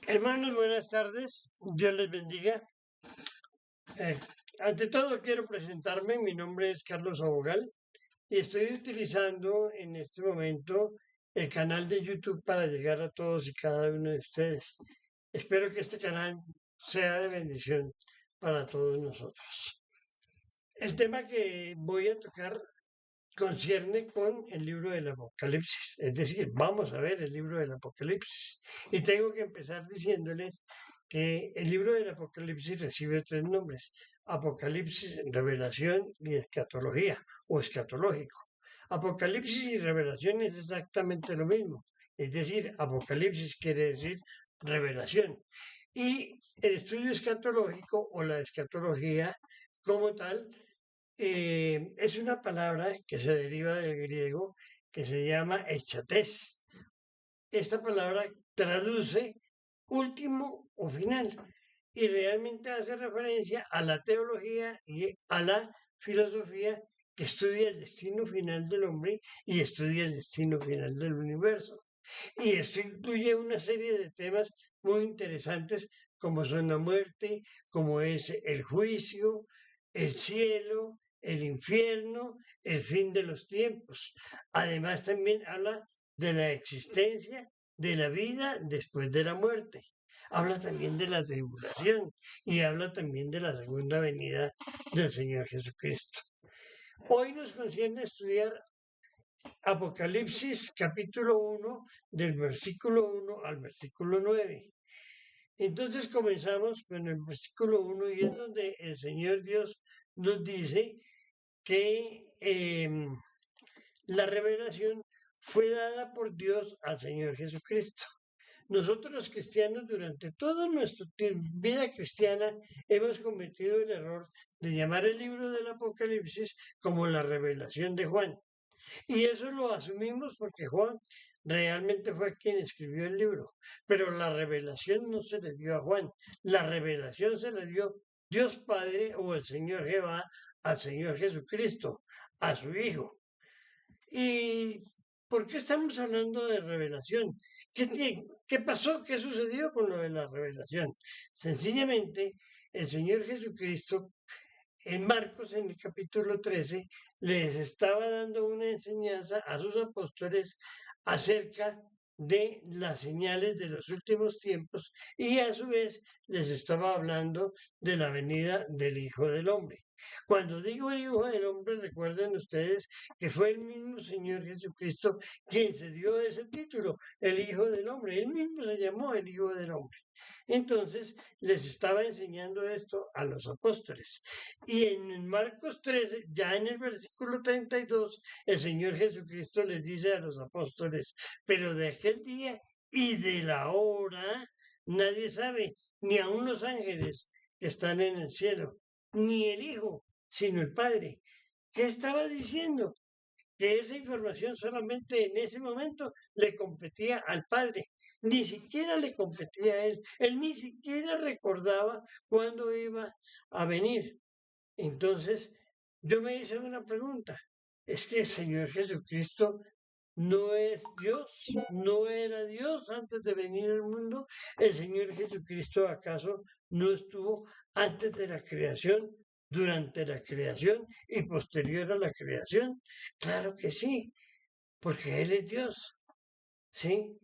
Hermanos, buenas tardes. Dios les bendiga. Eh, Ante todo, quiero presentarme. Mi nombre es Carlos Abogal y estoy utilizando en este momento el canal de YouTube para llegar a todos y cada uno de ustedes. Espero que este canal sea de bendición para todos nosotros. El tema que voy a tocar concierne con el libro del Apocalipsis, es decir, vamos a ver el libro del Apocalipsis. Y tengo que empezar diciéndoles que el libro del Apocalipsis recibe tres nombres: Apocalipsis, Revelación y Escatología o escatológico. Apocalipsis y Revelación es exactamente lo mismo, es decir, Apocalipsis quiere decir revelación. Y el estudio escatológico o la escatología como tal es una palabra que se deriva del griego que se llama eschatés. Esta palabra traduce último o final y realmente hace referencia a la teología y a la filosofía que estudia el destino final del hombre y estudia el destino final del universo. Y esto incluye una serie de temas muy interesantes como son la muerte, como es el juicio, el cielo, el infierno, el fin de los tiempos. Además también habla de la existencia de la vida después de la muerte. Habla también de la tribulación y habla también de la segunda venida del Señor Jesucristo. Hoy nos concierne estudiar Apocalipsis capítulo 1 del versículo 1 al versículo 9. Entonces comenzamos con el versículo 1 y es donde el Señor Dios nos dice que la revelación fue dada por Dios al Señor Jesucristo. Nosotros los cristianos durante toda nuestra vida cristiana hemos cometido el error de llamar el libro del Apocalipsis como la revelación de Juan. Y eso lo asumimos porque Juan realmente fue quien escribió el libro, pero la revelación no se le dio a Juan, la revelación se le dio Dios Padre o el Señor Jehová al Señor Jesucristo, a su Hijo. ¿Y por qué estamos hablando de revelación? ¿Qué pasó? ¿Qué sucedió con lo de la revelación? Sencillamente, el Señor Jesucristo en Marcos, en el capítulo 13, les estaba dando una enseñanza a sus apóstoles acerca de las señales de los últimos tiempos y a su vez les estaba hablando de la venida del Hijo del Hombre. Cuando digo el Hijo del Hombre, recuerden ustedes que fue el mismo Señor Jesucristo quien se dio ese título, el Hijo del Hombre. Él mismo se llamó el Hijo del Hombre. Entonces les estaba enseñando esto a los apóstoles. Y en Marcos 13, ya en el versículo 32, el Señor Jesucristo les dice a los apóstoles: pero de aquel día y de la hora nadie sabe, ni aun los ángeles que están en el cielo, ni el Hijo, sino el Padre. ¿Qué estaba diciendo? Que esa información solamente en ese momento le competía al Padre, ni siquiera le competía a él ni siquiera recordaba cuándo iba a venir. Entonces, yo me hice una pregunta: ¿es que el Señor Jesucristo no es Dios? ¿No era Dios antes de venir al mundo? ¿El Señor Jesucristo acaso no estuvo antes de la creación, durante la creación y posterior a la creación? Claro que sí, porque Él es Dios, ¿sí?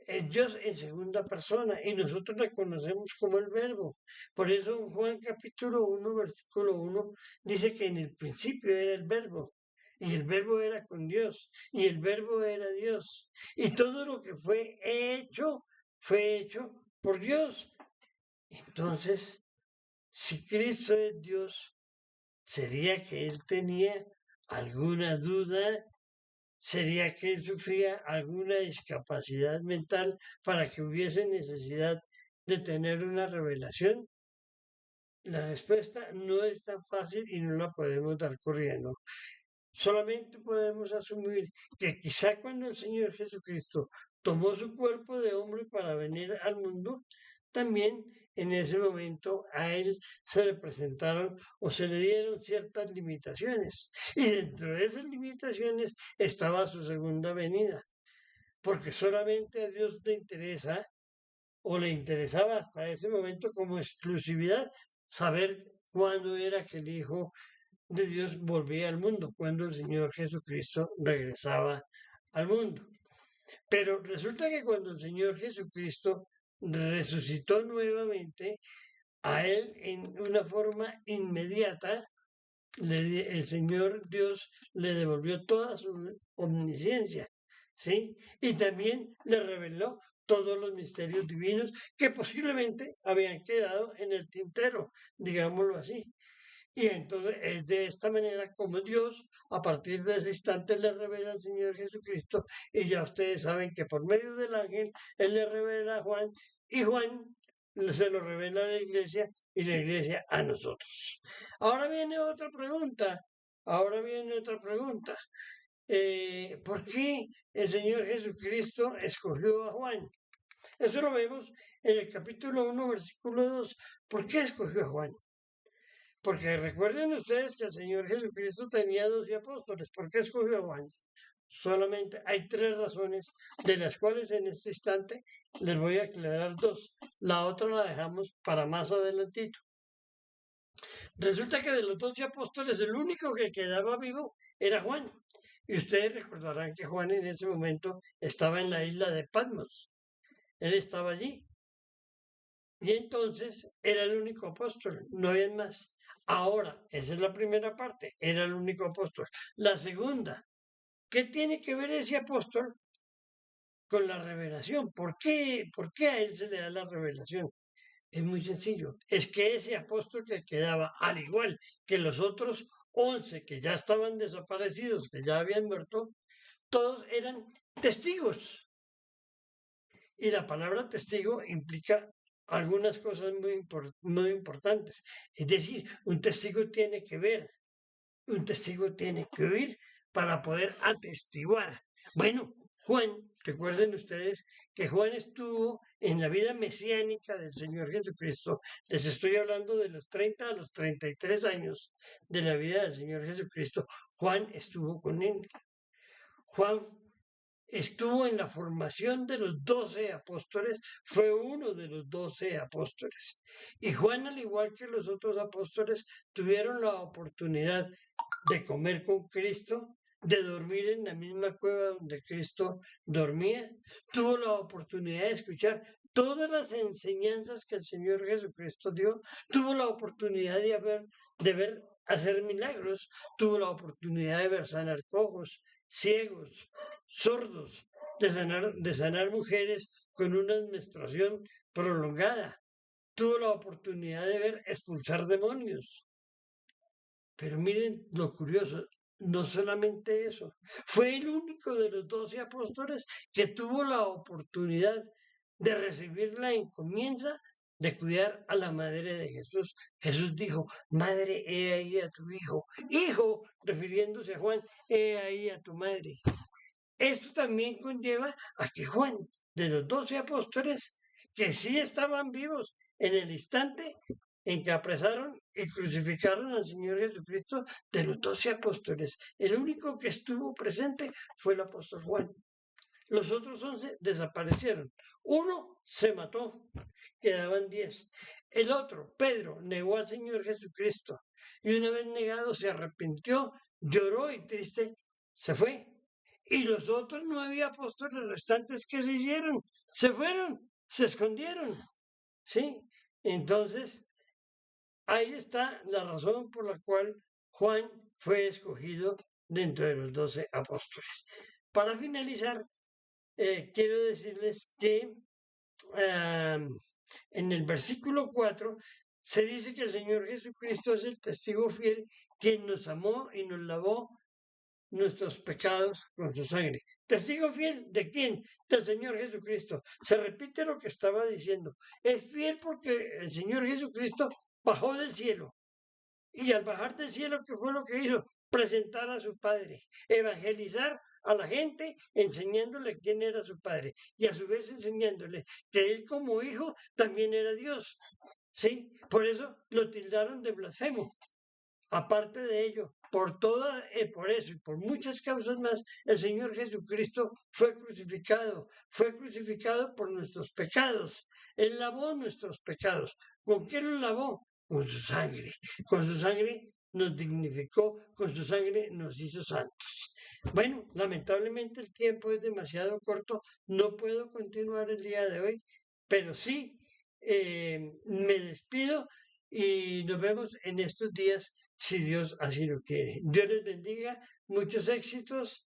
Es Dios en segunda persona y nosotros le conocemos como el Verbo. Por eso en Juan capítulo 1, versículo 1 dice que en el principio era el Verbo y el Verbo era con Dios y el Verbo era Dios. Y todo lo que fue hecho por Dios. Entonces, si Cristo es Dios, ¿sería que Él tenía alguna duda? ¿Sería que él sufría alguna discapacidad mental para que hubiese necesidad de tener una revelación? La respuesta no es tan fácil y no la podemos dar corriendo. Solamente podemos asumir que quizá cuando el Señor Jesucristo tomó su cuerpo de hombre para venir al mundo, también en ese momento a él se le presentaron o se le dieron ciertas limitaciones. Y dentro de esas limitaciones estaba su segunda venida, porque solamente a Dios le interesa o le interesaba hasta ese momento como exclusividad saber cuándo era que el Hijo de Dios volvía al mundo, cuando el Señor Jesucristo regresaba al mundo. Pero resulta que cuando el Señor Jesucristo resucitó nuevamente, a él en una forma inmediata, el Señor Dios le devolvió toda su omnisciencia, ¿sí? Y también le reveló todos los misterios divinos que posiblemente habían quedado en el tintero, digámoslo así. Y entonces es de esta manera como Dios, a partir de ese instante, le revela al Señor Jesucristo. Y ya ustedes saben que por medio del ángel, Él le revela a Juan y Juan se lo revela a la iglesia y la iglesia a nosotros. Ahora viene otra pregunta. Ahora viene otra pregunta. ¿Por qué el Señor Jesucristo escogió a Juan? Eso lo vemos en el capítulo 1, versículo 2. ¿Por qué escogió a Juan? Porque recuerden ustedes que el Señor Jesucristo tenía 12 apóstoles. ¿Por qué escogió a Juan? Solamente hay 3 razones, de las cuales en este instante les voy a aclarar 2. La otra la dejamos para más adelantito. Resulta que de los 12 apóstoles el único que quedaba vivo era Juan. Y ustedes recordarán que Juan en ese momento estaba en la isla de Patmos. Él estaba allí. Y entonces era el único apóstol, no había más. Ahora, esa es la primera parte, era el único apóstol. La segunda, ¿qué tiene que ver ese apóstol con la revelación? ¿Por qué a él se le da la revelación? Es muy sencillo, es que ese apóstol que quedaba, al igual que los otros 11 que ya estaban desaparecidos, que ya habían muerto, todos eran testigos. Y la palabra testigo implica algunas cosas muy importantes. Es decir, un testigo tiene que ver, un testigo tiene que oír para poder atestiguar. Bueno, Juan, recuerden ustedes que Juan estuvo en la vida mesiánica del Señor Jesucristo. Les estoy hablando de los 30 a los 33 años de la vida del Señor Jesucristo. Juan estuvo con él. Juan estuvo en la formación de los 12 apóstoles, fue uno de los 12 apóstoles. Y Juan, al igual que los otros apóstoles, tuvieron la oportunidad de comer con Cristo, de dormir en la misma cueva donde Cristo dormía, tuvo la oportunidad de escuchar todas las enseñanzas que el Señor Jesucristo dio, tuvo la oportunidad de ver hacer milagros, tuvo la oportunidad de ver sanar cojos, ciegos, sordos, de sanar mujeres con una menstruación prolongada. Tuvo la oportunidad de ver expulsar demonios. Pero miren lo curioso, no solamente eso, fue el único de los 12 apóstoles que tuvo la oportunidad de recibir la encomienda de cuidar a la madre de Jesús. Jesús dijo, madre, he ahí a tu hijo. Hijo, refiriéndose a Juan, he ahí a tu madre. Esto también conlleva a que Juan, de los 12 apóstoles, que sí estaban vivos en el instante en que apresaron y crucificaron al Señor Jesucristo, de los 12 apóstoles, el único que estuvo presente fue el apóstol Juan. Los otros 11 desaparecieron. Uno se mató, quedaban 10. El otro, Pedro, negó al Señor Jesucristo y una vez negado se arrepintió, lloró y triste se fue. Y los otros 9 apóstoles restantes que siguieron, se fueron, se escondieron. ¿Sí? Entonces, ahí está la razón por la cual Juan fue escogido dentro de los 12 apóstoles. Para finalizar, quiero decirles que en el versículo 4 se dice que el Señor Jesucristo es el testigo fiel quien nos amó y nos lavó nuestros pecados con su sangre. ¿Testigo fiel de quién? Del Señor Jesucristo. Se repite lo que estaba diciendo. Es fiel porque el Señor Jesucristo bajó del cielo. Y al bajar del cielo, ¿qué fue lo que hizo? Presentar a su Padre, evangelizar a la gente enseñándole quién era su Padre y a su vez enseñándole que él como hijo también era Dios. ¿Sí? Por eso lo tildaron de blasfemo. Aparte de ello, por eso y por muchas causas más, el Señor Jesucristo fue crucificado por nuestros pecados. Él lavó nuestros pecados. ¿Con qué los lavó? Con su sangre. Con su sangre nos dignificó, con su sangre nos hizo santos. Bueno, lamentablemente el tiempo es demasiado corto, no puedo continuar el día de hoy, pero sí me despido y nos vemos en estos días si Dios así lo quiere. Dios les bendiga, muchos éxitos